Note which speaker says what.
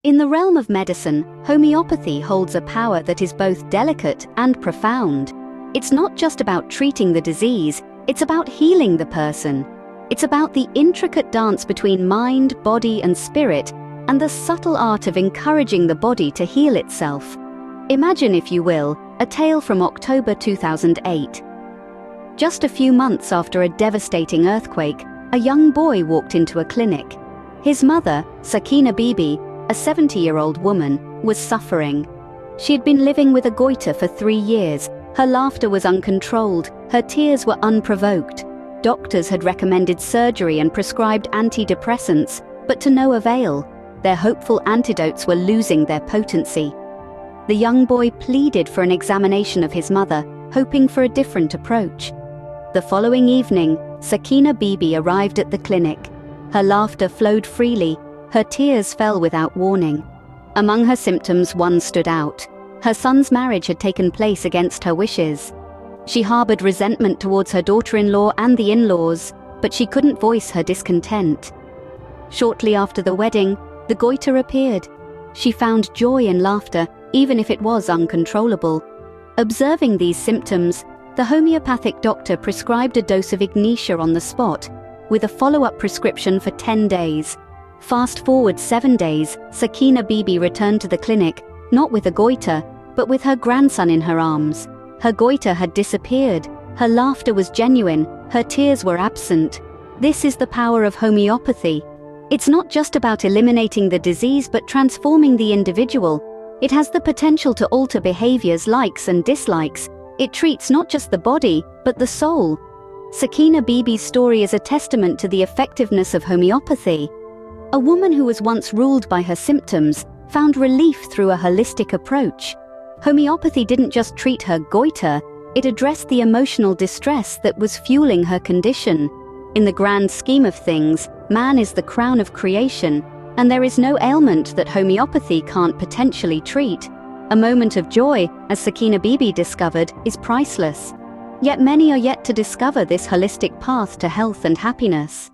Speaker 1: In the realm of medicine, homeopathy holds a power that is both delicate and profound. It's not just about treating the disease, it's about healing the person. It's about the intricate dance between mind, body, and spirit, and the subtle art of encouraging the body to heal itself. Imagine, if you will, a tale from October 2008. Just a few months after a devastating earthquake, a young boy walked into a clinic. His mother, Sakina Bibi, a 70-year-old woman, was suffering. She had been living with a goiter for 3 years. Her laughter was uncontrolled, her tears were unprovoked. Doctors had recommended surgery and prescribed antidepressants, but to no avail. Their hopeful antidotes were losing their potency. The young boy pleaded for an examination of his mother, hoping for a different approach. The following evening, Sakina Bibi arrived at the clinic. Her laughter flowed freely, her tears fell without warning. Among her symptoms, one stood out. Her son's marriage had taken place against her wishes. She harbored resentment towards her daughter-in-law and the in-laws, but she couldn't voice her discontent. Shortly after the wedding, the goiter appeared. She found joy in laughter, even if it was uncontrollable. Observing these symptoms, the homeopathic doctor prescribed a dose of ignitia on the spot, with a follow-up prescription for 10 days. Fast forward 7 days, Sakina Bibi returned to the clinic, not with a goiter, but with her grandson in her arms. Her goiter had disappeared, her laughter was genuine, her tears were absent. This is the power of homeopathy. It's not just about eliminating the disease but transforming the individual. It has the potential to alter behaviors, likes and dislikes. It treats not just the body, but the soul. Sakina Bibi's story is a testament to the effectiveness of homeopathy. A woman who was once ruled by her symptoms found relief through a holistic approach. Homeopathy didn't just treat her goiter, it addressed the emotional distress that was fueling her condition. In the grand scheme of things, man is the crown of creation, and there is no ailment that homeopathy can't potentially treat. A moment of joy, as Sakina Bibi discovered, is priceless. Yet many are yet to discover this holistic path to health and happiness.